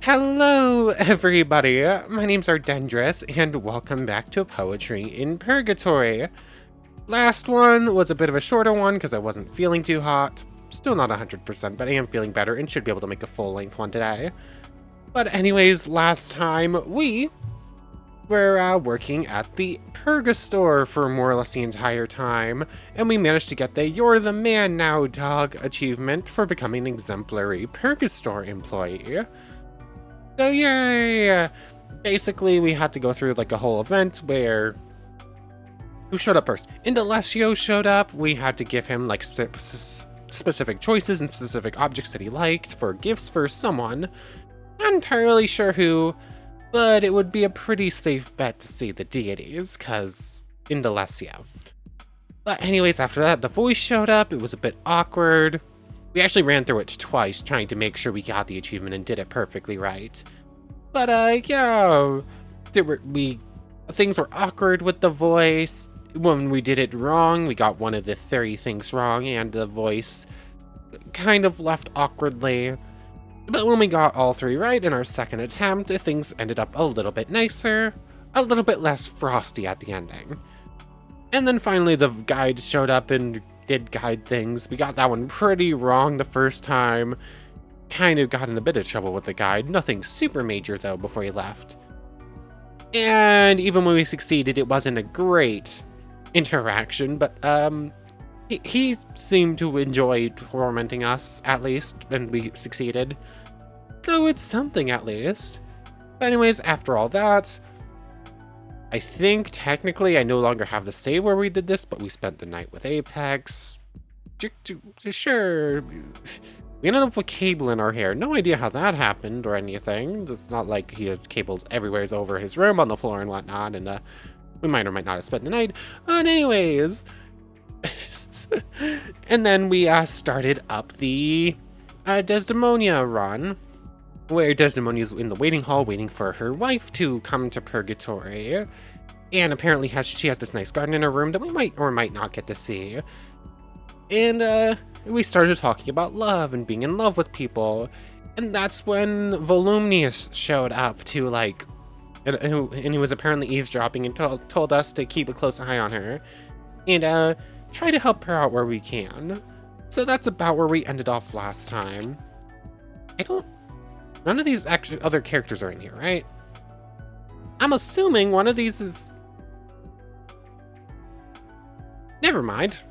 Hello, everybody! My name's Ardendris, and welcome back to Poetry in Purgatory. Last one was a bit of a shorter one because I wasn't feeling too hot. Still not 100%, but I am feeling better and should be able to make a full-length one today. But anyways, last time we were working at the Purgastore for more or less the entire time, and we managed to get the You're the Man Now, Dog achievement for becoming an exemplary Purgastore employee. So yay! Basically, we had to go through like a whole event where... Who showed up first? Indalessio showed up. We had to give him like specific choices and specific objects that he liked for gifts for someone. Not entirely sure who, but it would be a pretty safe bet to see the deities, cause Indalessio. But anyways, after that, the voice showed up. It was a bit awkward. We actually ran through it twice, trying to make sure we got the achievement and did it perfectly right. But, yeah, things were awkward with the voice. When we did it wrong, we got one of the 30 things wrong, and the voice kind of left awkwardly. But when we got all 3 right in our second attempt, things ended up a little bit nicer, a little bit less frosty at the ending. And then finally the guide showed up and did guide things. We got that one pretty wrong the first time. Kind of got in a bit of trouble with the guide. Nothing super major though before he left. And even when we succeeded, it wasn't a great interaction, but he seemed to enjoy tormenting us, at least, when we succeeded. So it's something at least. But anyways, after all that, I think technically I no longer have the save where we did this, but we spent the night with Apex. Sure. We ended up with cable in our hair. No idea how that happened or anything. It's not like he had cables everywhere over his room, on the floor and whatnot, and we might or might not have spent the night. But anyways. And then we started up the Desdemonia run, where Desdemonia's in the waiting hall waiting for her wife to come to Purgatory. And apparently she has this nice garden in her room that we might or might not get to see. And we started talking about love and being in love with people. And that's when Volumnius showed up to and he was apparently eavesdropping and told us to keep a close eye on her. And try to help her out where we can. So that's about where we ended off last time. None of these other characters are in here, right? I'm assuming one of these is... Never mind.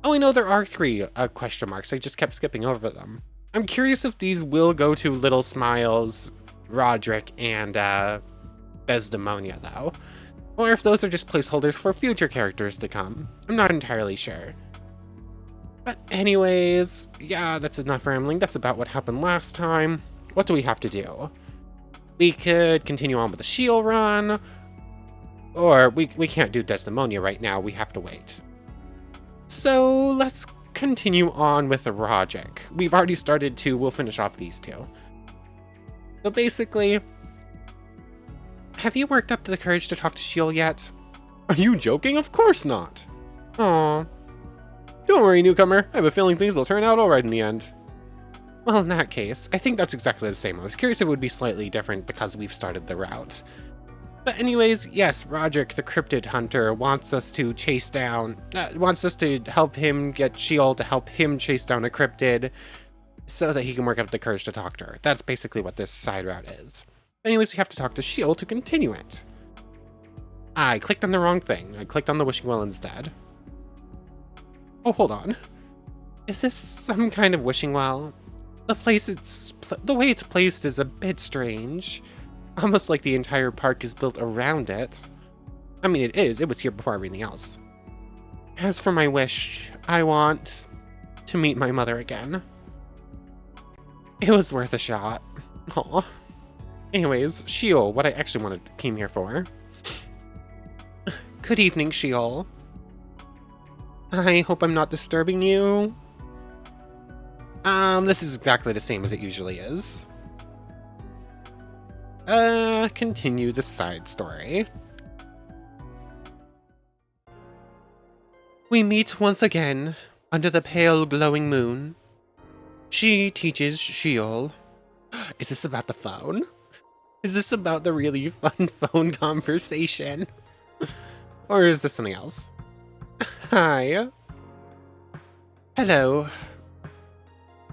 Oh, I know there are 3 question marks. I just kept skipping over them. I'm curious if these will go to Little Smiles, Roderick, and Desdemonia, though. Or if those are just placeholders for future characters to come. I'm not entirely sure. But anyways, yeah, that's enough rambling. That's about what happened last time. What do we have to do? We could continue on with the shield run, or we can't do Desdemonia right now. We have to wait. So let's continue on with the Roderick. We've already started 2. We'll finish off these 2. So basically, have you worked up to the courage to talk to Shield yet? Are you joking? Of course not. Aww. Don't worry, newcomer. I have a feeling things will turn out alright in the end. Well, in that case, I think that's exactly the same. I was curious if it would be slightly different because we've started the route. But anyways, yes, Roderick, the Cryptid Hunter, wants us to help him get Shield to help him chase down a Cryptid so that he can work up the courage to talk to her. That's basically what this side route is. Anyways, we have to talk to Shield to continue it. I clicked on the wrong thing. I clicked on the wishing well instead. Oh, hold on. Is this some kind of wishing well? The way it's placed is a bit strange. Almost like the entire park is built around it. I mean, it is. It was here before everything else. As for my wish, I want to meet my mother again. It was worth a shot. Aw. Anyways, Sheol, what I actually came here for. Good evening, Sheol. I hope I'm not disturbing you. This is exactly the same as it usually is. Continue the side story. We meet once again under the pale glowing moon. She teaches Sheol. Is this about the phone? Is this about the really fun phone conversation? Or is this something else? Hi. Hello.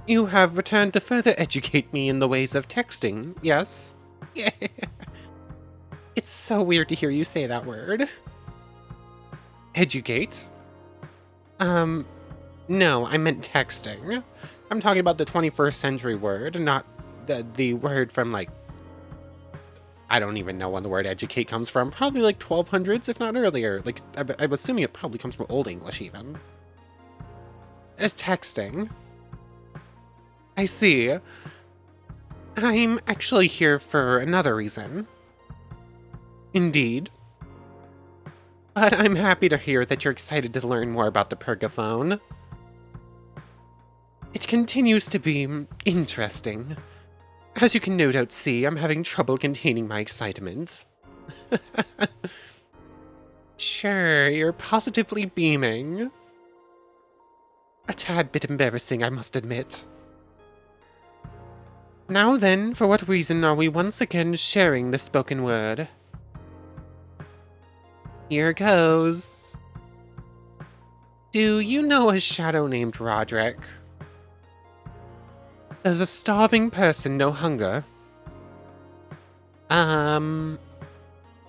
You have returned to further educate me in the ways of texting, yes? Yeah. It's so weird to hear you say that word. Educate? No, I meant texting. I'm talking about the 21st century word, not the word from, like, I don't even know when the word educate comes from. Probably like 1200s, if not earlier. Like, I'm assuming it probably comes from Old English, even. It's texting. I see. I'm actually here for another reason. Indeed. But I'm happy to hear that you're excited to learn more about the Purgaphone. It continues to be interesting. As you can no doubt see, I'm having trouble containing my excitement. Sure, you're positively beaming. A tad bit embarrassing, I must admit. Now then, for what reason are we once again sharing the spoken word? Here goes. Do you know a shadow named Roderick? Does a starving person know hunger? The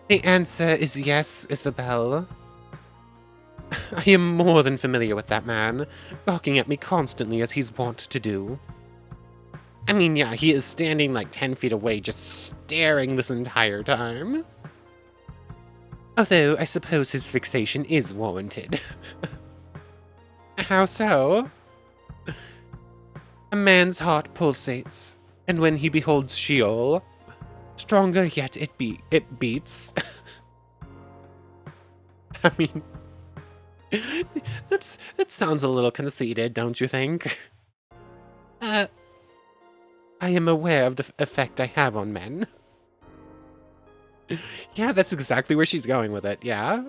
answer is yes, Isobel. I am more than familiar with that man, gawking at me constantly as he's wont to do. I mean, yeah, he is standing like 10 feet away, just staring this entire time. Although, I suppose his fixation is warranted. How so? A man's heart pulsates, and when he beholds Sheol, stronger yet it beats. I mean, that sounds a little conceited, don't you think? I am aware of the effect I have on men. Yeah, that's exactly where she's going with it, yeah?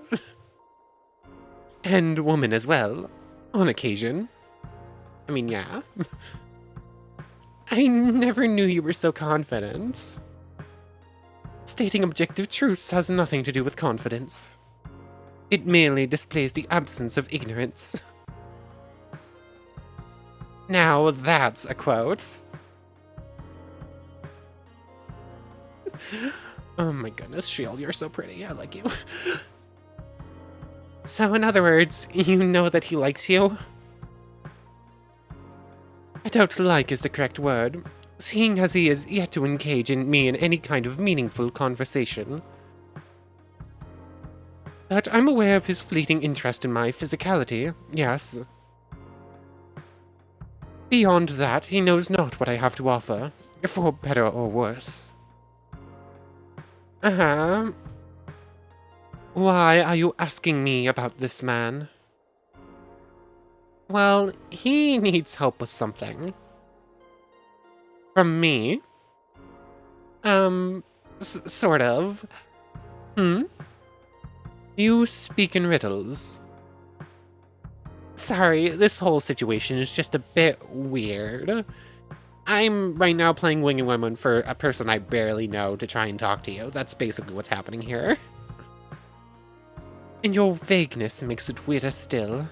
And women as well, on occasion. I mean, yeah. I never knew you were so confident. Stating objective truths has nothing to do with confidence. It merely displays the absence of ignorance. Now that's a quote. Oh my goodness, Shield, you're so pretty. I like you. So in other words, you know that he likes you? I doubt like is the correct word, seeing as he is yet to engage me in any kind of meaningful conversation. But I'm aware of his fleeting interest in my physicality, yes. Beyond that, he knows not what I have to offer, for better or worse. Uh-huh. Why are you asking me about this man? Well, he needs help with something. From me? Sort of. You speak in riddles. Sorry, this whole situation is just a bit weird. I'm right now playing Wing and Women for a person I barely know to try and talk to you. That's basically what's happening here. And your vagueness makes it weirder still.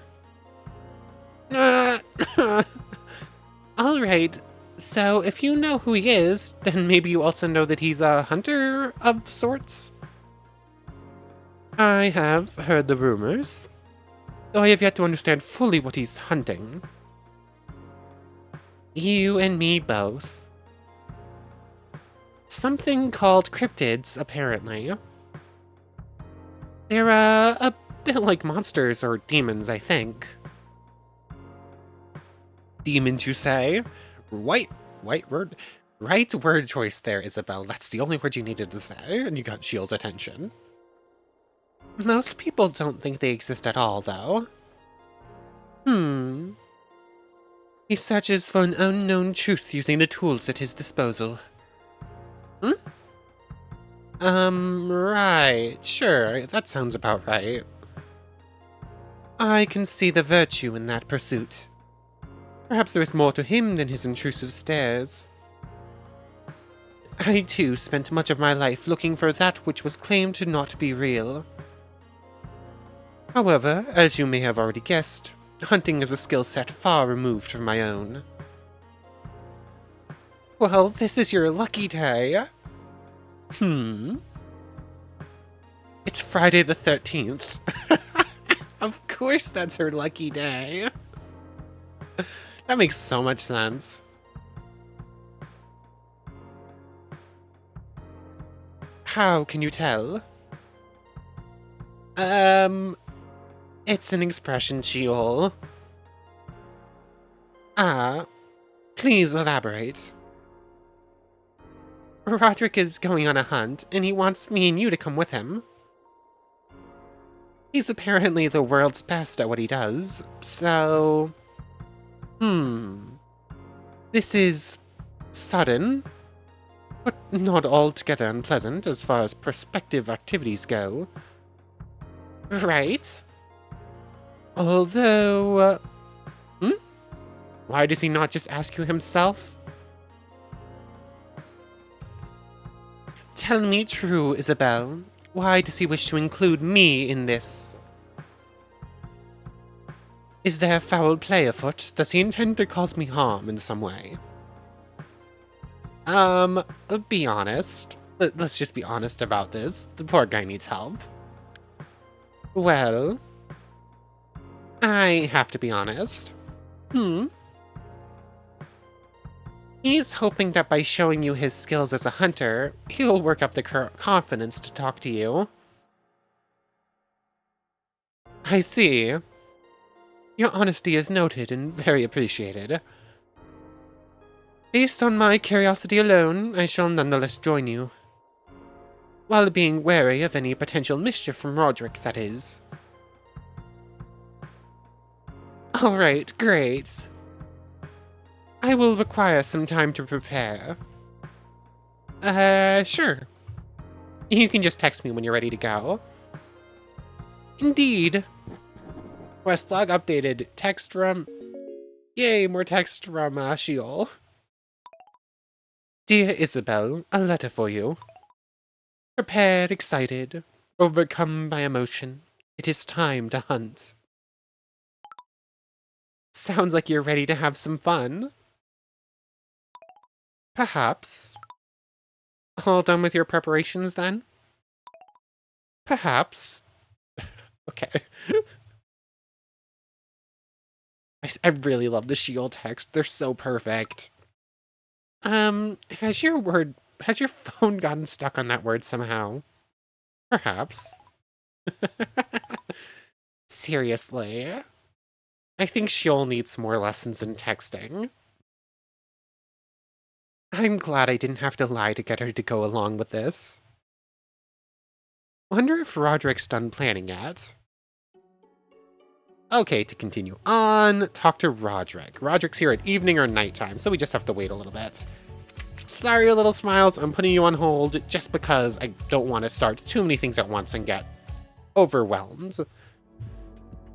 Alright, so if you know who he is, then maybe you also know that he's a hunter of sorts? I have heard the rumors, though I have yet to understand fully what he's hunting. You and me both. Something called cryptids, apparently. They're, a bit like monsters or demons, I think. Demons, you say? Right word choice there, Isobel. That's the only word you needed to say, and you got Shield's attention. Most people don't think they exist at all, though. He searches for an unknown truth using the tools at his disposal. Right. Sure, that sounds about right. I can see the virtue in that pursuit. Perhaps there is more to him than his intrusive stares. I too spent much of my life looking for that which was claimed to not be real. However, as you may have already guessed, hunting is a skill set far removed from my own. Well, this is your lucky day. It's Friday the 13th. Of course that's her lucky day. That makes so much sense. How can you tell? It's an expression, Sheol. Ah, please elaborate. Roderick is going on a hunt, and he wants me and you to come with him. He's apparently the world's best at what he does, so... This is... sudden, but not altogether unpleasant as far as prospective activities go. Right? Although... Why does he not just ask you himself? Tell me true, Isobel. Why does he wish to include me in this? Is there foul play afoot? Does he intend to cause me harm in some way? Be honest. Let's just be honest about this. The poor guy needs help. Well, I have to be honest. He's hoping that by showing you his skills as a hunter, he'll work up the confidence to talk to you. I see. Your honesty is noted and very appreciated. Based on my curiosity alone, I shall nonetheless join you. While being wary of any potential mischief from Roderick, that is. Alright, great. I will require some time to prepare. Sure. You can just text me when you're ready to go. Indeed. Quest log updated. Text from... Yay, more text from, Sheol. Dear Isobel, a letter for you. Prepared, excited, overcome by emotion. It is time to hunt. Sounds like you're ready to have some fun. Perhaps. All done with your preparations, then? Perhaps. Okay. I really love the Sheol text. They're so perfect. Has your phone gotten stuck on that word somehow? Perhaps. Seriously. I think Sheol needs more lessons in texting. I'm glad I didn't have to lie to get her to go along with this. Wonder if Roderick's done planning yet. Okay, to continue on, talk to Roderick. Roderick's here at evening or nighttime, so we just have to wait a little bit. Sorry, little smiles, I'm putting you on hold just because I don't want to start too many things at once and get overwhelmed.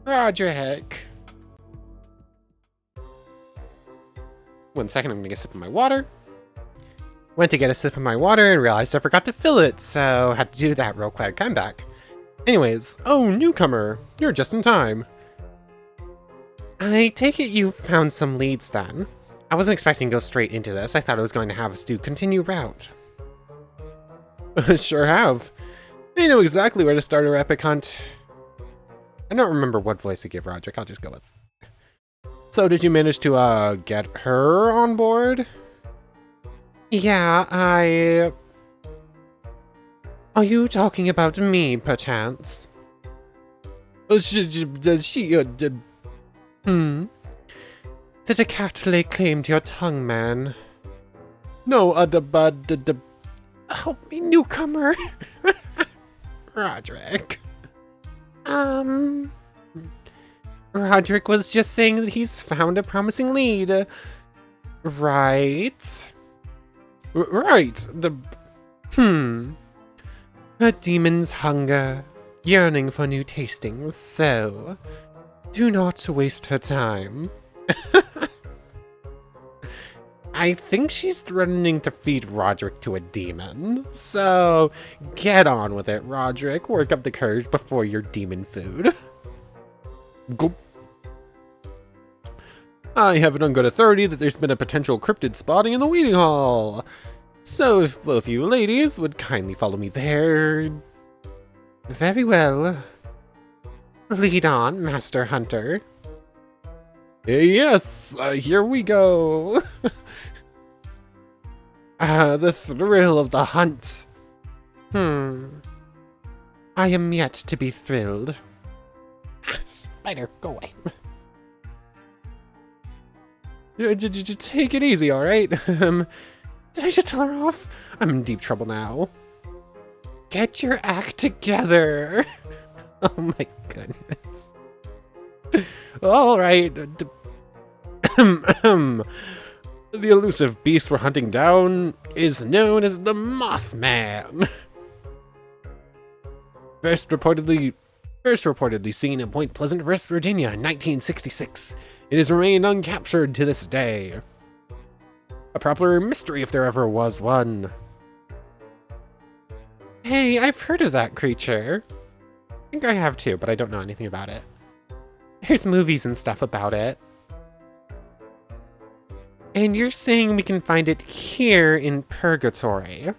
Roderick. 1 second, I'm gonna get a sip of my water. Went to get a sip of my water and realized I forgot to fill it, so had to do that real quick. I'm back. Anyways, oh, newcomer. You're just in time. I take it you found some leads then. I wasn't expecting to go straight into this. I thought it was going to have us do continue route. Sure have. I know exactly where to start our epic hunt. I don't remember what voice to give Roderick. I'll just go with. So did you manage to, get her on board? Yeah, Are you talking about me, perchance? Does she, Did a cat lay claim to your tongue, man? No, help me, newcomer. Roderick. Roderick was just saying that he's found a promising lead. Right. Right, A demon's hunger, yearning for new tastings, so... Do not waste her time. I think she's threatening to feed Roderick to a demon. So, get on with it, Roderick. Work up the courage before your demon food. Go. I have it on good authority that there's been a potential cryptid spotting in the waiting hall. So if both you ladies would kindly follow me there. Very well. Lead on, Master Hunter. Yes, here we go. The thrill of the hunt. I am yet to be thrilled. Spider, go away. Just take it easy, alright? Did I just tell her off? I'm in deep trouble now. Get your act together. Oh my goodness. Alright. The elusive beast we're hunting down is known as the Mothman. First reportedly seen in Point Pleasant, West Virginia in 1966. It has remained uncaptured to this day. A proper mystery if there ever was one. Hey, I've heard of that creature. I think I have too, but I don't know anything about it. There's movies and stuff about it. And you're saying we can find it here in Purgatory?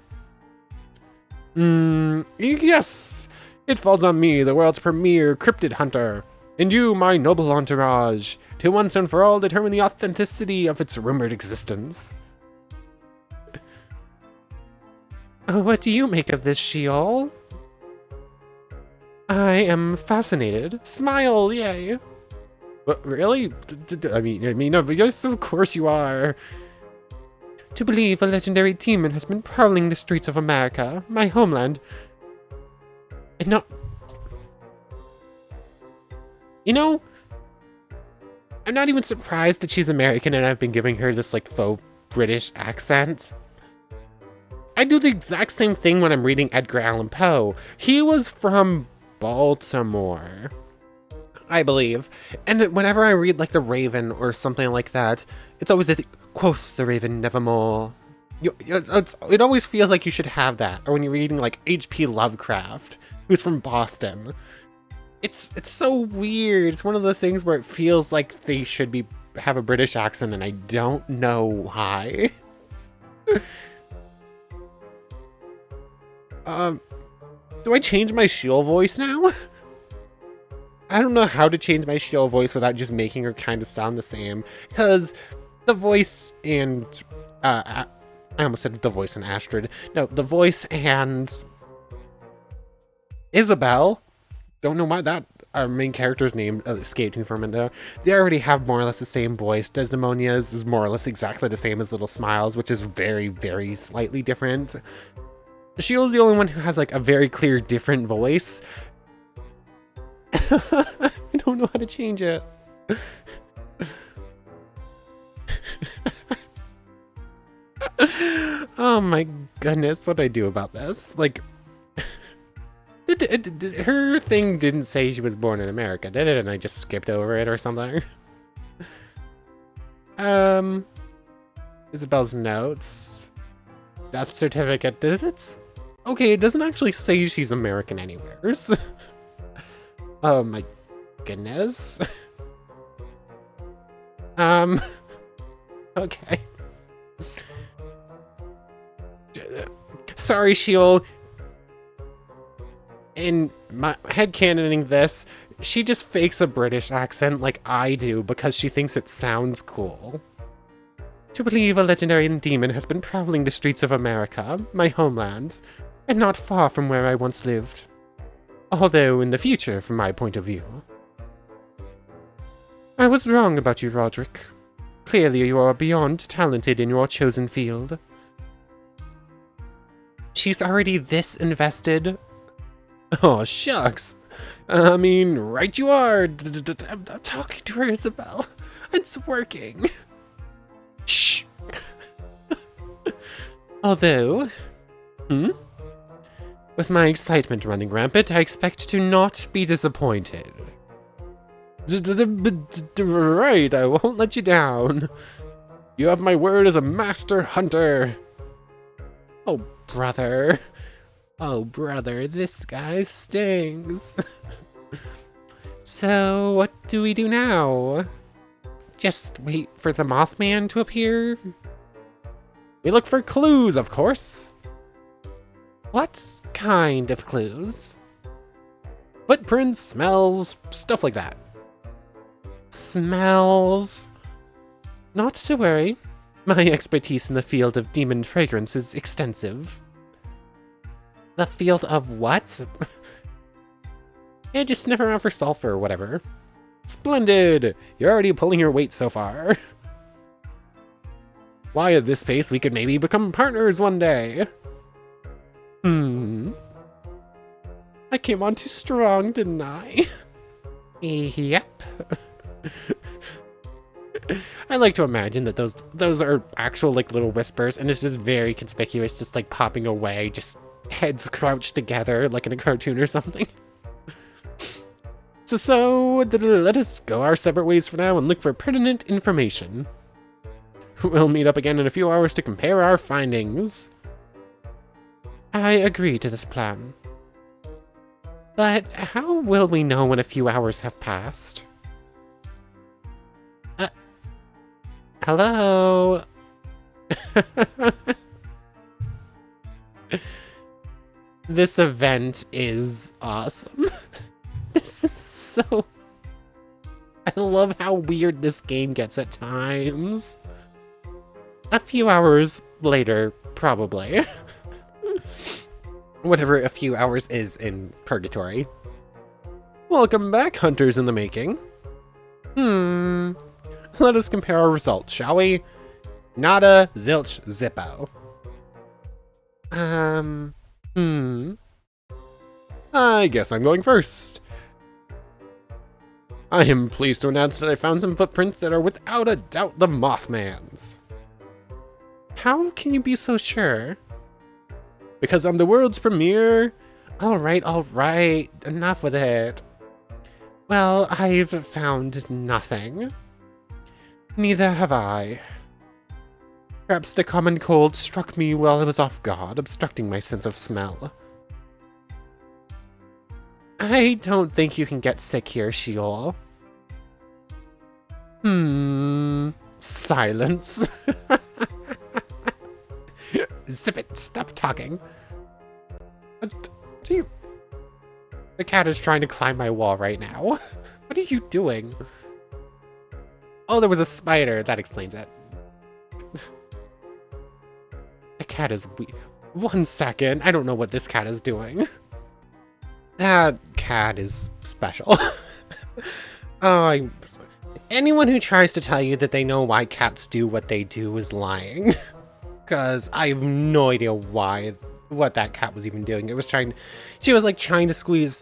Yes! It falls on me, the world's premier cryptid hunter, and you, my noble entourage, to once and for all determine the authenticity of its rumored existence. What do you make of this, Sheol? I am fascinated. Smile, yay! What, really? I mean, no, but yes, of course you are. To believe a legendary demon has been prowling the streets of America, my homeland, and not... You know, I'm not even surprised that she's American and I've been giving her this, like, faux British accent. I do the exact same thing when I'm reading Edgar Allan Poe. He was from Baltimore, I believe. And whenever I read, like, The Raven or something like that, it's always the quoth the Raven nevermore. It always feels like you should have that. Or when you're reading, like, H.P. Lovecraft, who's from Boston. It's so weird. It's one of those things where it feels like they should have a British accent, and I don't know why. Do I change my Sheol voice now? I don't know how to change my Sheol voice without just making her kind of sound the same, because the voice and I almost said the voice and Astrid. No, the voice and Isobel. Don't know why that our main character's name escaped me for a minute. They already have more or less the same voice. Desdemonia's is more or less exactly the same as Little Smiles, which is very, very slightly different. Sheol's the only one who has, like, a very clear different voice. I don't know how to change it. Oh my goodness, what do I do about this? Like, her thing didn't say she was born in America, did it? And I just skipped over it or something. Isabel's notes. Death certificate. Does it? Okay, it doesn't actually say she's American anywhere. Oh my goodness. Okay. Sorry, Sheol. In my headcanoning this, she just fakes a British accent like I do because she thinks it sounds cool. To believe a legendary demon has been prowling the streets of America, my homeland, and not far from where I once lived. Although in the future, from my point of view. I was wrong about you, Roderick. Clearly you are beyond talented in your chosen field. She's already this invested. Oh, shucks. I mean, right you are. I'm not talking to her, Isobel. It's working. Shh. Although, with my excitement running rampant, I expect to not be disappointed. Right, I won't let you down. You have my word as a master hunter. Oh, brother. Oh, brother, this guy stings. So, what do we do now? Just wait for the Mothman to appear? We look for clues, of course. What kind of clues? Footprints, smells, stuff like that. Smells? Not to worry. My expertise in the field of demon fragrance is extensive. The field of what? Yeah, just sniff around for sulfur or whatever. Splendid! You're already pulling your weight so far. Why, at this pace, we could maybe become partners one day. I came on too strong, didn't I? Yep. I like to imagine that those are actual, like, little whispers, and it's just very conspicuous, just, like, popping away, just heads crouched together, like in a cartoon or something. So, let us go our separate ways for now and look for pertinent information. We'll meet up again in a few hours to compare our findings. I agree to this plan. But how will we know when a few hours have passed? Hello? This event is awesome. This is so... I love how weird this game gets at times. A few hours later, probably. Whatever a few hours is in Purgatory. Welcome back, hunters in the making. Let us compare our results, shall we? Nada, zilch, zippo. I guess I'm going first. I am pleased to announce that I found some footprints that are without a doubt the Mothman's. How can you be so sure? Because I'm the world's premiere. Alright, enough with it. Well, I've found nothing. Neither have I. Perhaps the common cold struck me while I was off guard, obstructing my sense of smell. I don't think you can get sick here, Sheol. Silence. Zip it, stop talking. The cat is trying to climb my wall right now. What are you doing? Oh, there was a spider. That explains it. The cat is weak. 1 second. I don't know what this cat is doing. That cat is special. Anyone who tries to tell you that they know why cats do what they do is lying. Because I have no idea what that cat was even doing. She was like trying to squeeze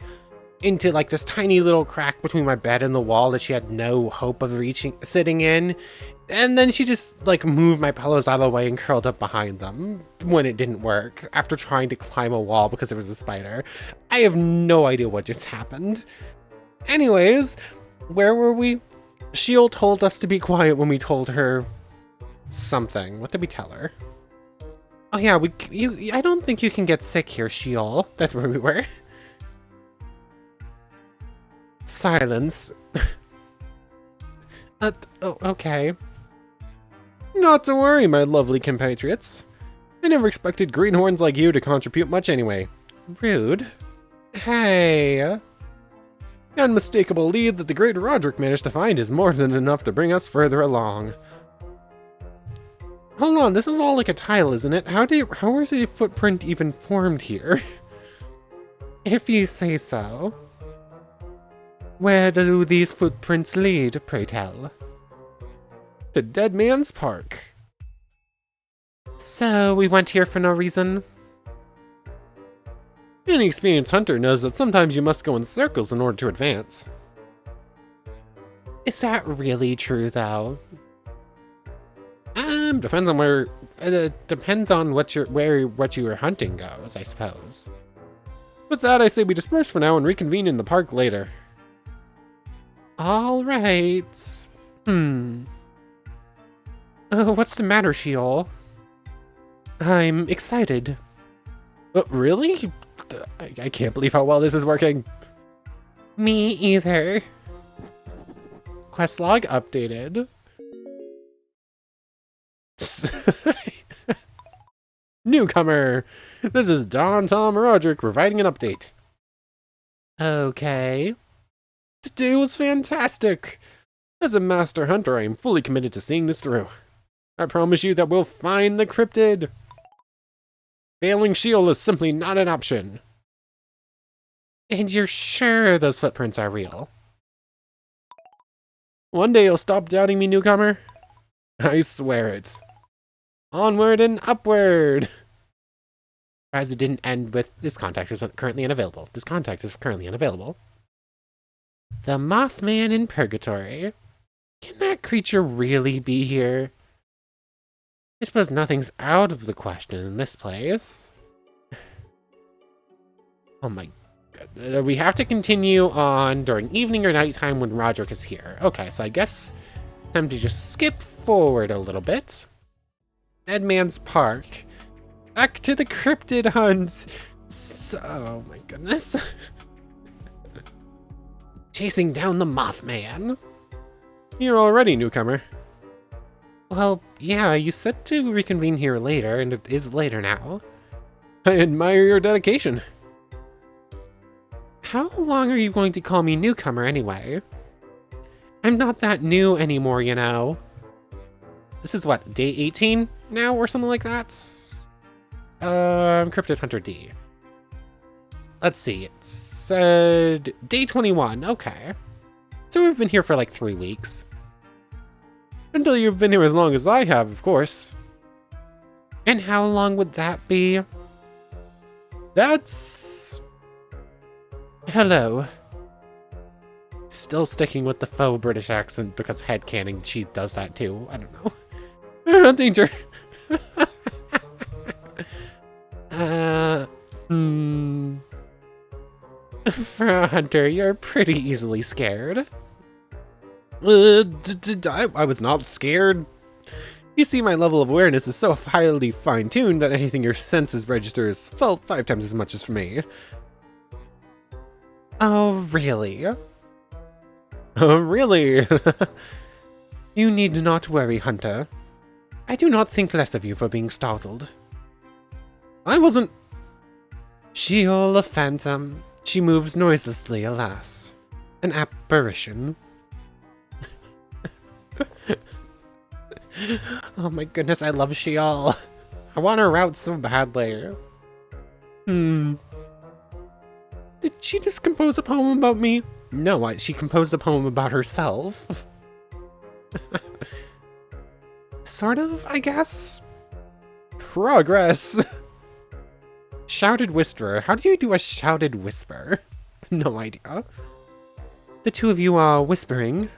into like this tiny little crack between my bed and the wall that she had no hope of sitting in. And then she just like moved my pillows out of the way and curled up behind them when it didn't work after trying to climb a wall because there was a spider. I have no idea what just happened. Anyways, where were we? Sheol told us to be quiet when we told her something. What did we tell her? Oh yeah, I don't think you can get sick here, Sheol. That's where we were. Silence. Oh, okay. Not to worry, my lovely compatriots. I never expected greenhorns like you to contribute much anyway. Rude. Hey. The unmistakable lead that the great Roderick managed to find is more than enough to bring us further along. Hold on, this is all like a tile, isn't it? How is a footprint even formed here? If you say so. Where do these footprints lead, pray tell? The Dead Man's Park. So, we went here for no reason? Any experienced hunter knows that sometimes you must go in circles in order to advance. Is that really true, though? Depends on what you are hunting goes, I suppose. With that, I say we disperse for now and reconvene in the park later. All right. What's the matter, Sheol? I'm excited. Really? I can't believe how well this is working. Me either. Quest log updated. Newcomer! This is Don Tom Roderick providing an update. Okay. Today was fantastic! As a master hunter, I am fully committed to seeing this through. I promise you that we'll find the cryptid! Failing Sheol is simply not an option. And you're sure those footprints are real? One day you'll stop doubting me, newcomer. I swear it. Onward and upward! As it didn't end with, this contact is currently unavailable. This contact is currently unavailable. The Mothman in Purgatory. Can that creature really be here? I suppose nothing's out of the question in this place. Oh my god. We have to continue on during evening or nighttime when Roderick is here. Okay, so I guess time to just skip forward a little bit. Deadman's Park. Back to the cryptid hunt. So, oh my goodness. Chasing down the Mothman. Here already, newcomer. Well, yeah, you said to reconvene here later, and it is later now. I admire your dedication. How long are you going to call me newcomer anyway? I'm not that new anymore, you know. This is what, day 18 now, or something like that? Cryptid Hunter D. Let's see, it said day 21, okay. So we've been here for like 3 weeks. Until you've been here as long as I have, of course. And how long would that be? That's... Hello. Still sticking with the faux British accent because headcanon, she does that too. I don't know. Danger. For a hunter, you're pretty easily scared. I was not scared. You see, my level of awareness is so highly fine-tuned that anything your senses register is felt 5 times as much as for me. Oh, really? Oh, really? You need not worry, Hunter. I do not think less of you for being startled. I wasn't... Sheol, a phantom. She moves noiselessly, alas. An apparition. Oh my goodness, I love Sheol. I want her out so badly. Did she just compose a poem about me? No, she composed a poem about herself. Sort of, I guess. Progress. Shouted whisper. How do you do a shouted whisper? No idea. The two of you are whispering.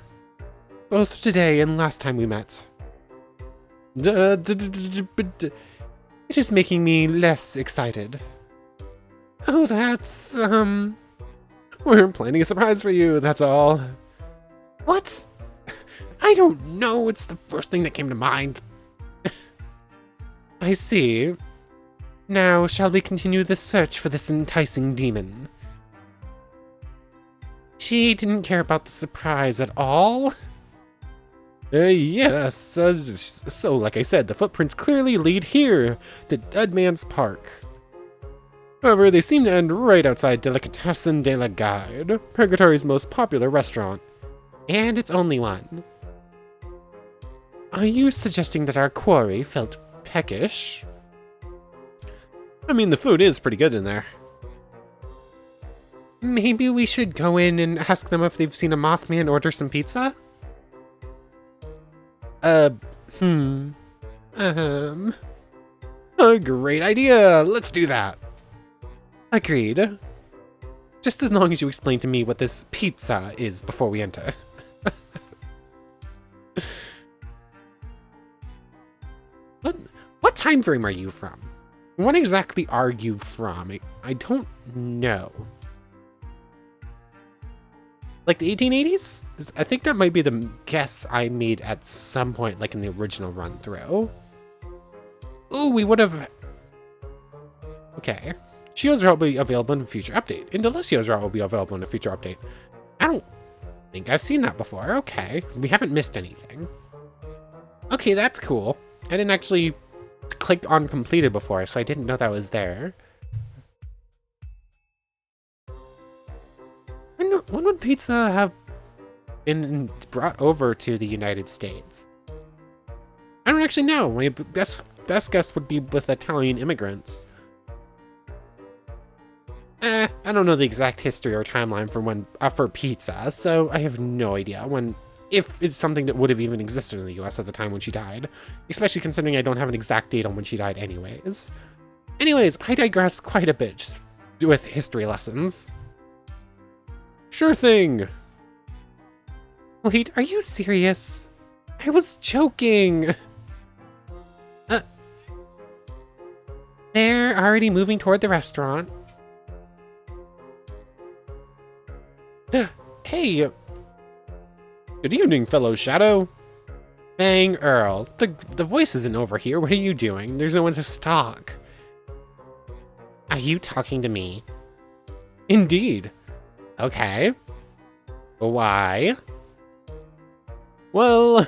Both today and last time we met. It is making me less excited. Oh, that's, we're planning a surprise for you, that's all. What? I don't know, it's the first thing that came to mind. I see. Now, shall we continue the search for this enticing demon? She didn't care about the surprise at all? Yes, so like I said, the footprints clearly lead here, to Deadman's Park. However, they seem to end right outside Delicatessen de la Guide, Purgatory's most popular restaurant. And it's only one. Are you suggesting that our quarry felt peckish? I mean, the food is pretty good in there. Maybe we should go in and ask them if they've seen a Mothman order some pizza? A great idea! Let's do that! Agreed. Just as long as you explain to me what this pizza is before we enter. What time frame are you from? What exactly are you from? I don't know. Like the 1880s? I think that might be the guess I made at some point, like in the original run-through. Ooh, we would have... Okay. Shio's route will be available in a future update. And Delicio's route will be available in a future update. I don't think I've seen that before. Okay. We haven't missed anything. Okay, that's cool. I didn't actually click on completed before, so I didn't know that was there. When would pizza have been brought over to the United States? I don't actually know. My best guess would be with Italian immigrants. I don't know the exact history or timeline for when for pizza, so I have no idea if it's something that would have even existed in the US at the time when she died, especially considering I don't have an exact date on when she died anyways. Anyways, I digress quite a bit with history lessons. Sure thing. Wait, are you serious? I was joking. They're already moving toward the restaurant. Hey. Good evening, fellow Shadow. Bang, Earl. The voice isn't over here. What are you doing? There's no one to stalk. Are you talking to me? Indeed. Okay. Why? Well...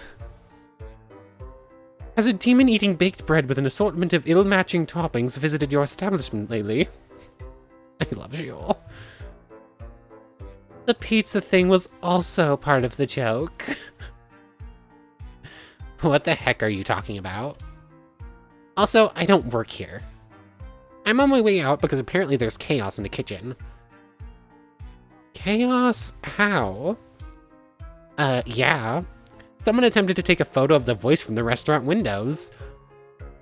Has a demon eating baked bread with an assortment of ill-matching toppings visited your establishment lately? I love you all. The pizza thing was also part of the joke. What the heck are you talking about? Also, I don't work here. I'm on my way out because apparently there's chaos in the kitchen. Chaos? How? Yeah. Someone attempted to take a photo of the voice from the restaurant windows.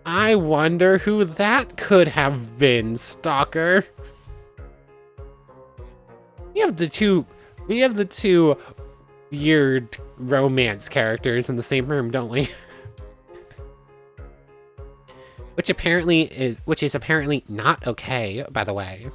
I wonder who that could have been, stalker. We have the two weird romance characters in the same room, don't we? Which is apparently not okay, by the way.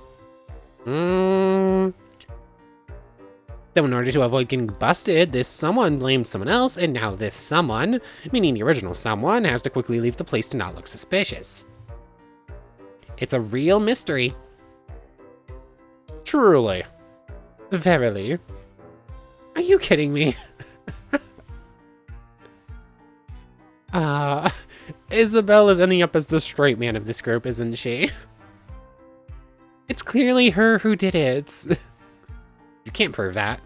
So in order to avoid getting busted, this someone blamed someone else, and now this someone, meaning the original someone, has to quickly leave the place to not look suspicious. It's a real mystery. Truly. Verily. Are you kidding me? Isobel is ending up as the straight man of this group, isn't she? It's clearly her who did it. You can't prove that.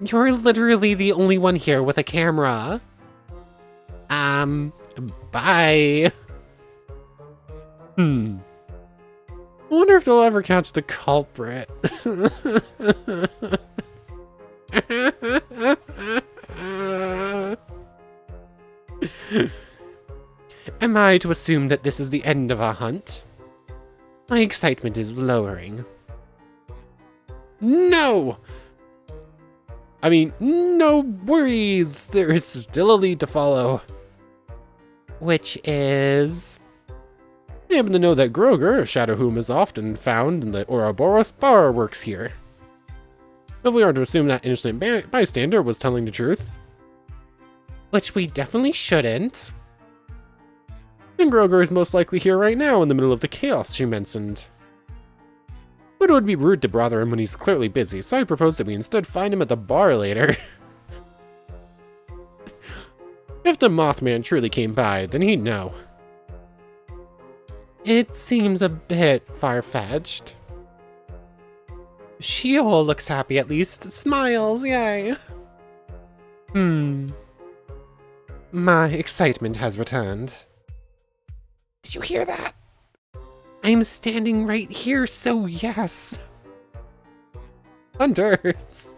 You're literally the only one here with a camera. Bye. I wonder if they'll ever catch the culprit. Am I to assume that this is the end of our hunt? My excitement is lowering. No! I mean, no worries! There is still a lead to follow. Which is... I happen to know that Groger, a shadow whom is often found in the Ouroboros bar, works here. If we are to assume that innocent bystander was telling the truth, which we definitely shouldn't, then Groger is most likely here right now in the middle of the chaos she mentioned. But it would be rude to bother him when he's clearly busy, so I propose that we instead find him at the bar later. If the Mothman truly came by, then he'd know. It seems a bit far-fetched. Sheol looks happy at least. Smiles, yay. My excitement has returned. Did you hear that? I'm standing right here, so yes. Hunters!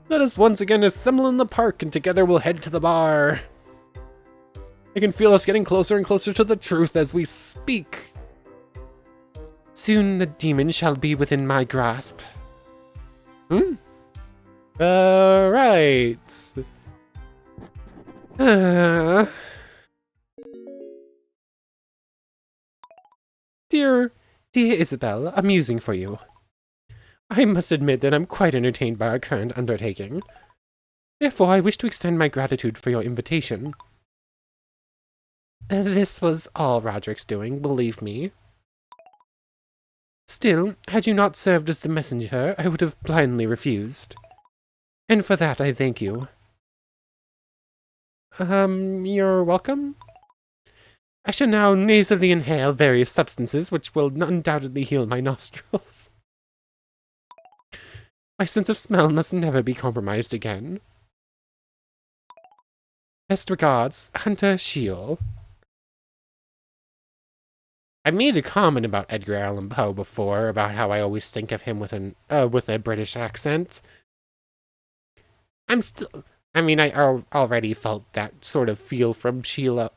Let us once again assemble in the park and together we'll head to the bar. I can feel us getting closer and closer to the truth as we speak. Soon the demon shall be within my grasp. Right. Dear Isobel, amusing for you. I must admit that I'm quite entertained by our current undertaking. Therefore, I wish to extend my gratitude for your invitation. This was all Roderick's doing, believe me. Still, had you not served as the messenger, I would have blindly refused. And for that, I thank you. You're welcome? I shall now nasally inhale various substances which will undoubtedly heal my nostrils. My sense of smell must never be compromised again. Best regards, Hunter Sheol. I made a comment about Edgar Allan Poe before, about how I always think of him with a British accent. I already felt that sort of feel from Sheol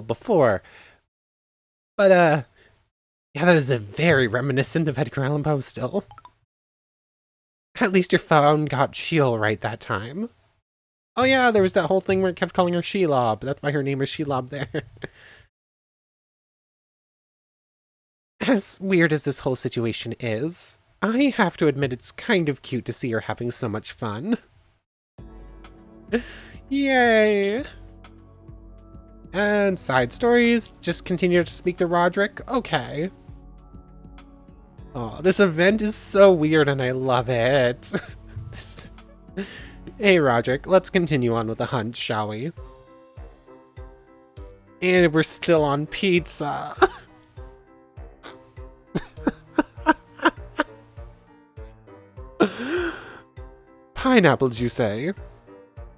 before. But, yeah, that is a very reminiscent of Edgar Allan Poe still. At least your phone got Sheol right that time. Oh yeah, there was that whole thing where it kept calling her Shelob. That's why her name is Shelob there. As weird as this whole situation is, I have to admit it's kind of cute to see her having so much fun. Yay! And side stories, just continue to speak to Roderick? Okay. Oh, this event is so weird and I love it. Hey Roderick, let's continue on with the hunt, shall we? And we're still on pizza. Pineapples, you say?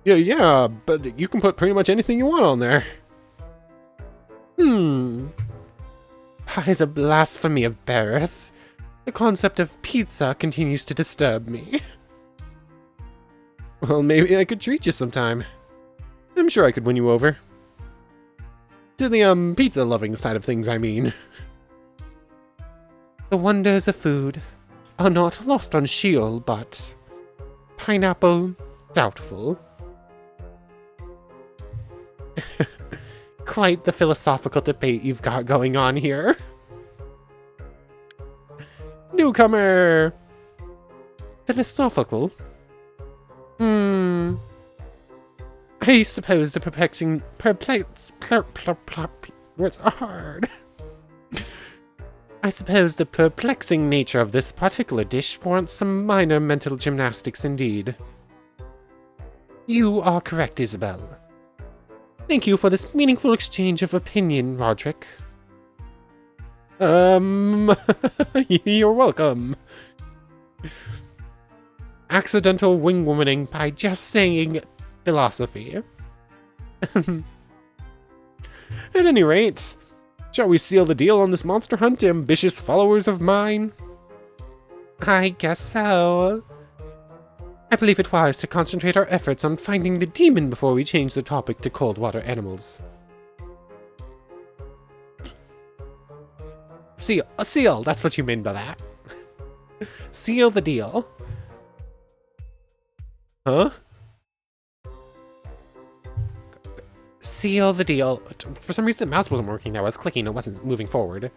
Yeah, but you can put pretty much anything you want on there. By the blasphemy of Bareth, the concept of pizza continues to disturb me. Well, maybe I could treat you sometime. I'm sure I could win you over. To the, pizza-loving side of things, I mean. The wonders of food are not lost on Sheol, but pineapple, doubtful. Quite the philosophical debate you've got going on here. Newcomer! Philosophical? I suppose the I suppose the perplexing nature of this particular dish warrants some minor mental gymnastics indeed. You are correct, Isobel. Thank you for this meaningful exchange of opinion, Roderick. You're welcome. Accidental wing-womaning by just saying philosophy. At any rate, shall we seal the deal on this monster hunt, ambitious followers of mine? I guess so. I believe it wise to concentrate our efforts on finding the demon before we change the topic to cold water animals. Seal, that's what you mean by that. Seal the deal. Huh? Seal the deal. For some reason the mouse wasn't working. I was clicking, it wasn't moving forward.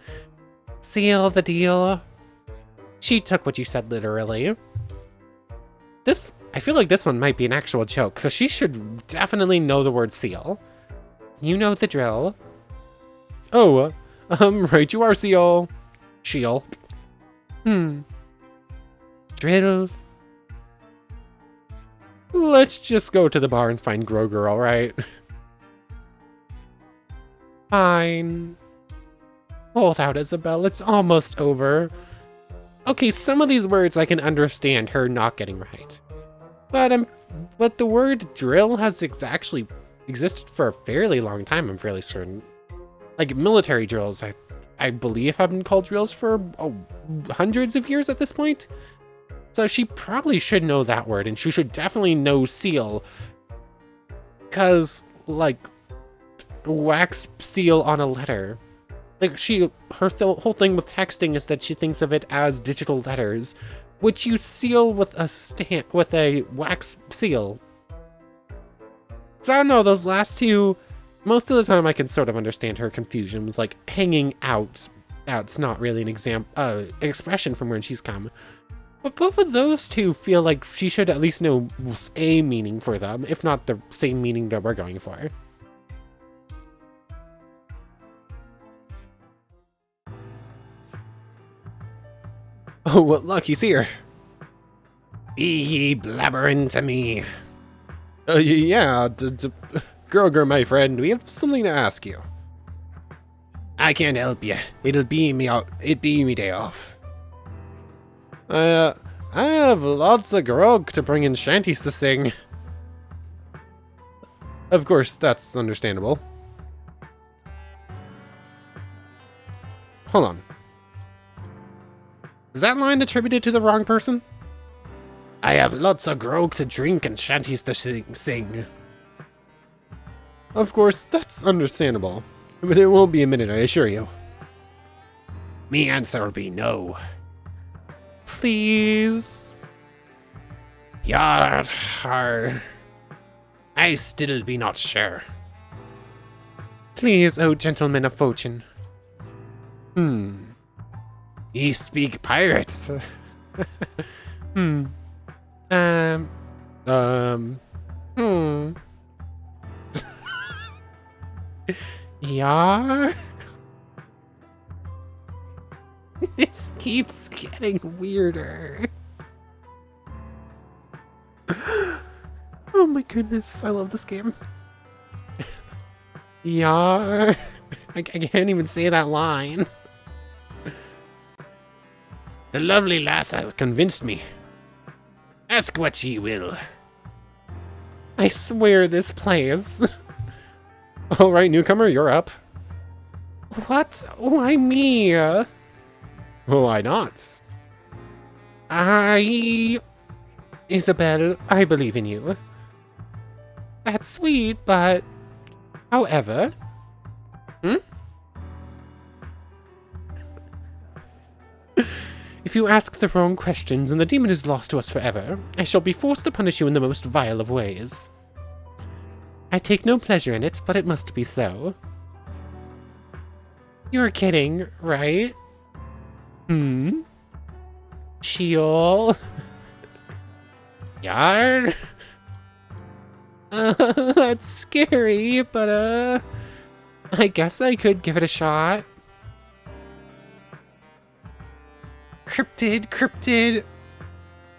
Seal the deal. She took what you said literally. I feel like this one might be an actual joke, because she should definitely know the word seal. You know the drill. Oh, right you are, Seal. Sheol. Drill. Let's just go to the bar and find Groger, alright? Fine. Hold out, Isobel, it's almost over. Okay, some of these words I can understand her not getting right. But the word drill has actually existed for a fairly long time, I'm fairly certain. Like, military drills, I believe have been called drills for hundreds of years at this point. So she probably should know that word, and she should definitely know seal. Because, like, wax seal on a letter. Like, her whole thing with texting is that she thinks of it as digital letters, which you seal with a stamp, with a wax seal. So I don't know, those last two, most of the time I can sort of understand her confusion with, like, hanging out That's not really an expression from where she's come. But both of those two feel like she should at least know a meaning for them, if not the same meaning that we're going for. Oh, what luck, he's here. Be ye blabbering to me. Yeah, Groger, my friend, we have something to ask you. I can't help you. It'd be me day off. I have lots of grog to bring in shanties to sing. Of course, that's understandable. Hold on. Is that line attributed to the wrong person? I have lots of grog to drink and shanties to sing. Of course, that's understandable. But it won't be a minute, I assure you. Me answer will be no. Please. Yar, I still be not sure. Please, oh gentleman of fortune. Ye speak pirates. Yeah. This keeps getting weirder. Oh my goodness, I love this game. Yeah. I can't even say that line. The lovely lass has convinced me. Ask what ye will. I swear this plays. Alright, newcomer, you're up. What? Why me? Why not? Isobel, I believe in you. That's sweet, but... However... If you ask the wrong questions and the demon is lost to us forever, I shall be forced to punish you in the most vile of ways. I take no pleasure in it, but it must be so. You're kidding, right? Sheol? Yar? That's scary, but I guess I could give it a shot. Cryptid.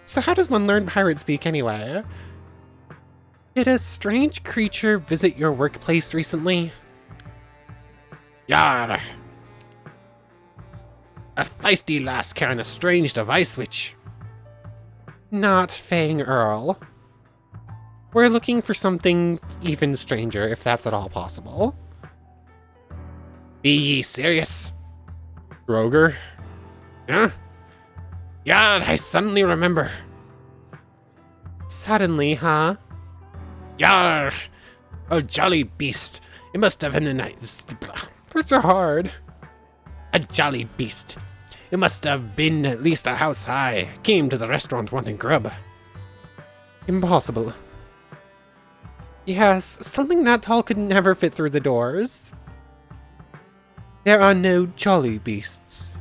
So how does one learn pirate speak anyway? Did a strange creature visit your workplace recently? Yar! A feisty lass carrying a strange device which... Not Fang Earl. We're looking for something even stranger, if that's at all possible. Be ye serious? Groger? Huh? Yeah, I suddenly remember. Suddenly, huh? Yar! A jolly beast. It must have been a nice... Words are hard. A jolly beast. It must have been at least a house high. Came to the restaurant wanting grub. Impossible. Yes, something that tall could never fit through the doors. There are no jolly beasts.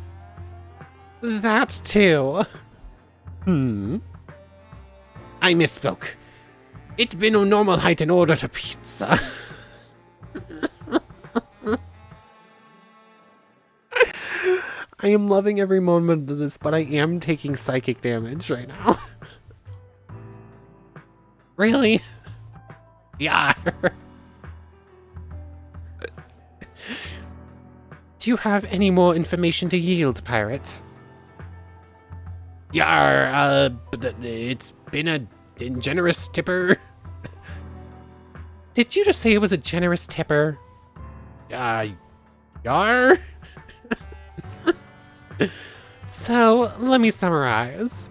That too. I misspoke. It's been a normal height in order to pizza. I am loving every moment of this, but I am taking psychic damage right now. Really? Yeah. Do you have any more information to yield, pirate? Yar, it's been a generous tipper. Did you just say it was a generous tipper? Yar? So, let me summarize.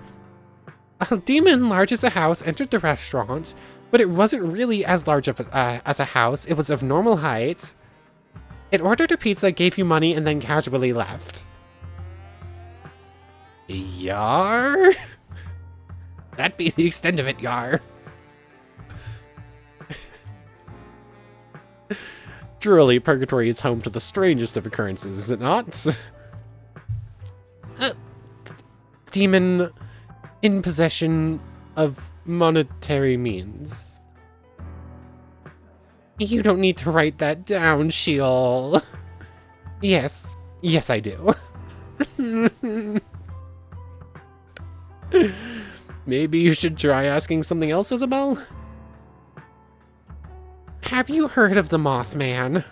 A demon large as a house entered the restaurant, but it wasn't really as large of as a house. It was of normal height. It ordered a pizza, gave you money, and then casually left. Yar? That'd be the extent of it, Yar. Truly, Purgatory is home to the strangest of occurrences, is it not? demon in possession of monetary means. You don't need to write that down, Sheol. Yes, I do. Maybe you should try asking something else, Isobel? Have you heard of the Mothman?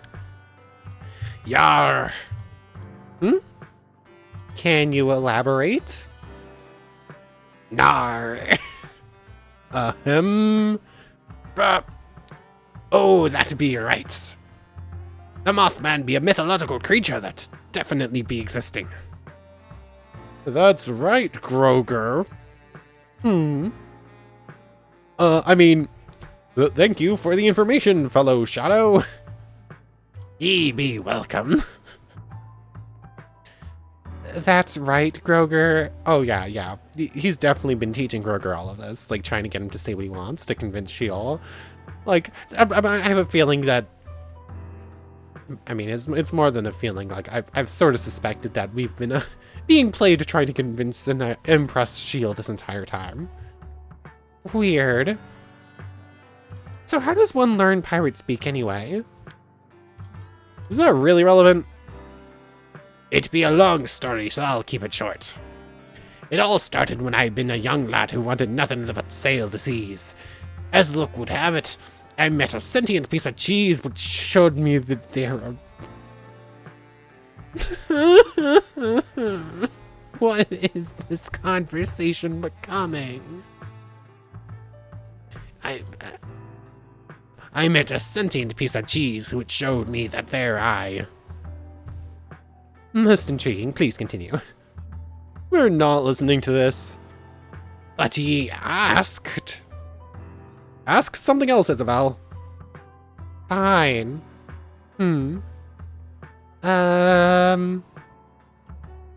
Yar! Can you elaborate? Nar! Oh, that be right. The Mothman be a mythological creature that's definitely be existing. That's right, Groger. I mean, thank you for the information, fellow Shadow. Ye be welcome. That's right, Groger. Oh, yeah. He's definitely been teaching Groger all of this, like, trying to get him to say what he wants to convince Sheol. Like, I have a feeling that... I mean, it's more than a feeling. Like, I've sort of suspected that we've been being played to try to convince and impress Sheol this entire time. Weird. So how does one learn pirate speak anyway? Is that really relevant? It be a long story, so I'll keep it short. It all started when I'd been a young lad who wanted nothing but sail the seas. As luck would have it, I met a sentient piece of cheese which showed me that there are... What is this conversation becoming? I met a sentient piece of cheese which showed me that there I... Most intriguing, please continue. We're not listening to this. But ye asked. Ask something else, Isobel. Fine. Been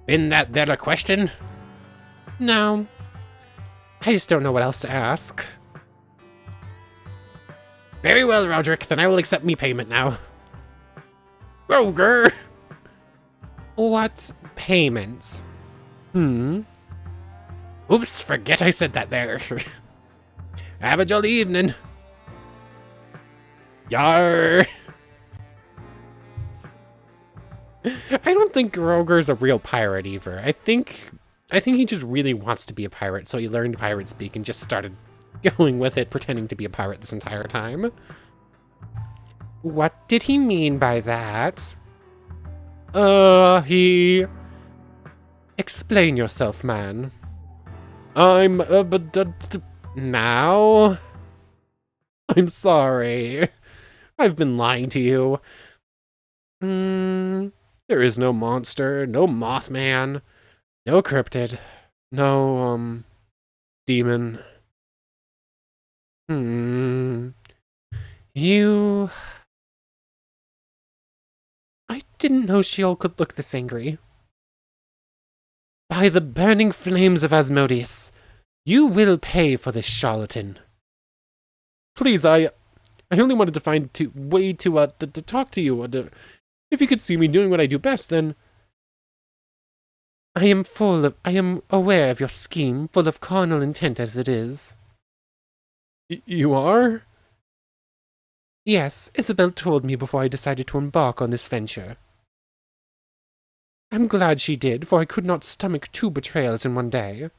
that there a question? No. I just don't know what else to ask. Very well, Roderick, then I will accept me payment now. Roger! What payment? Oops, forget I said that there. Have a jolly evening. Yar! I don't think Groger's a real pirate either. I think he just really wants to be a pirate, so he learned pirate speak and just started going with it, pretending to be a pirate this entire time. What did he mean by that? He... Explain yourself, man. I'm, now? I'm sorry. I've been lying to you. There is no monster, no Mothman, no Cryptid, no, demon. You... I didn't know Sheol could look this angry. By the burning flames of Asmodeus, you will pay for this charlatan. Please, I only wanted to find a way to talk to you. If you could see me doing what I do best, then... I am aware of your scheme, full of carnal intent as it is. You are? Yes, Isobel told me before I decided to embark on this venture. I'm glad she did, for I could not stomach 2 betrayals in one day.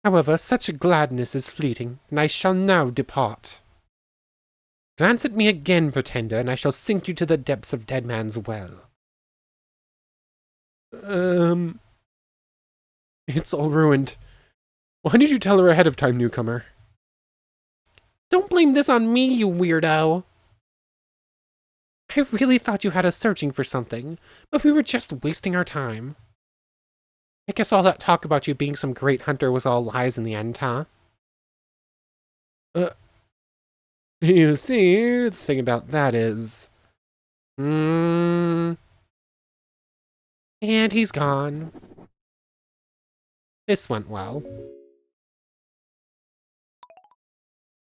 However, such gladness is fleeting, and I shall now depart. Glance at me again, pretender, and I shall sink you to the depths of Dead Man's Well. It's all ruined. Why did you tell her ahead of time, newcomer? Don't blame this on me, you weirdo! I really thought you had us searching for something, but we were just wasting our time. I guess all that talk about you being some great hunter was all lies in the end, huh? You see, the thing about that is... And he's gone. This went well.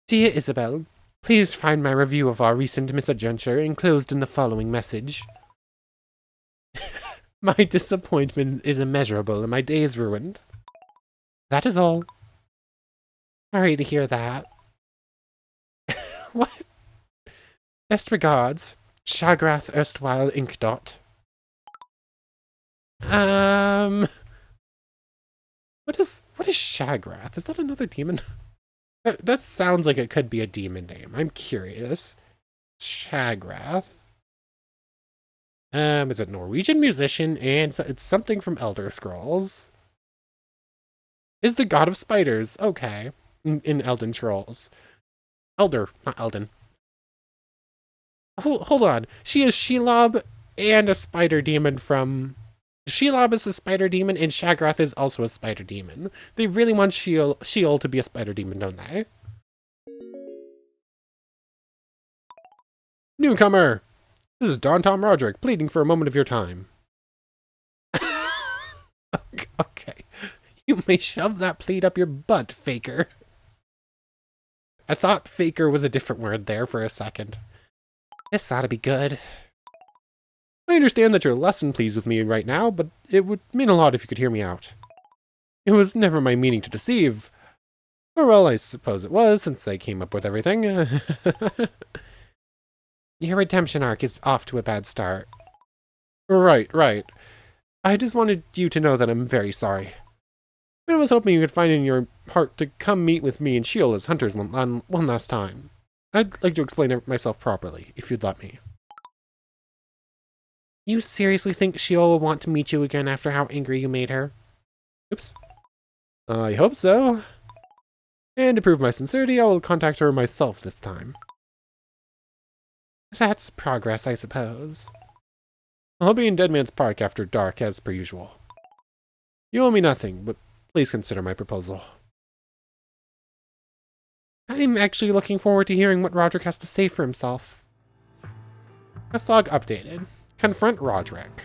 Dear Isobel, please find my review of our recent misadventure enclosed in the following message. My disappointment is immeasurable and my day is ruined. That is all. Sorry to hear that. What? Best regards, Shagrath erstwhile Inkdot. What is Shagrath? Is that another demon? That sounds like it could be a demon name. I'm curious. Shagrath. Is it Norwegian musician, and it's something from Elder Scrolls. Is the god of spiders. Okay. In Elden Scrolls. Elder, not Elden. Hold on. She is Shelob and a spider demon from... Shelob is a spider demon, and Shagrath is also a spider demon. They really want Sheol to be a spider demon, don't they? Newcomer! This is Don Tom Roderick, pleading for a moment of your time. Okay. You may shove that plead up your butt, faker. I thought faker was a different word there for a second. This ought to be good. I understand that you're less than pleased with me right now, but it would mean a lot if you could hear me out. It was never my meaning to deceive. Or well, I suppose it was, since I came up with everything. Your redemption arc is off to a bad start. Right. I just wanted you to know that I'm very sorry. I was hoping you could find in your heart to come meet with me and Sheol as hunters one last time. I'd like to explain myself properly, if you'd let me. You seriously think Sheol will want to meet you again after how angry you made her? Oops. I hope so. And to prove my sincerity, I will contact her myself this time. That's progress, I suppose. I'll be in Deadman's Park after dark, as per usual. You owe me nothing, but please consider my proposal. I'm actually looking forward to hearing what Roderick has to say for himself. Quest log updated. Confront Roderick.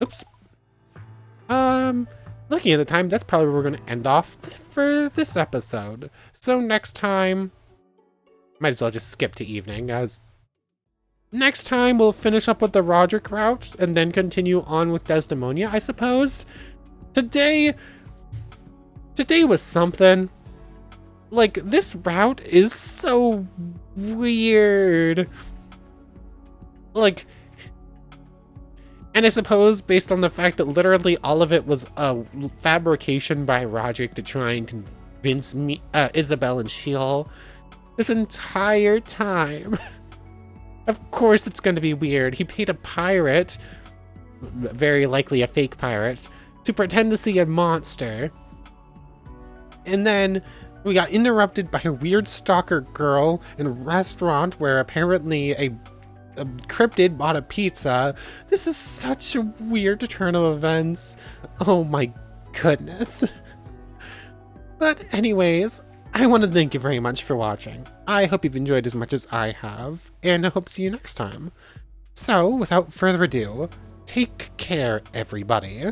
Oops. Looking at the time, that's probably where we're going to end off for this episode. So next time, might as well just skip to evening, as next time we'll finish up with the Roderick route and then continue on with Desdemonia, I suppose. Today was something. Like, this route is so weird. Like, and I suppose based on the fact that literally all of it was a fabrication by Roderick to try and convince me, Isobel and Sheol this entire time. Of course it's going to be weird. He paid a pirate, very likely a fake pirate, to pretend to see a monster. And then we got interrupted by a weird stalker girl in a restaurant where apparently a Cryptid bought a pizza. This is such a weird turn of events. Oh my goodness. But anyways, I want to thank you very much for watching. I hope you've enjoyed as much as I have, and I hope to see you next time. So, without further ado, take care, everybody.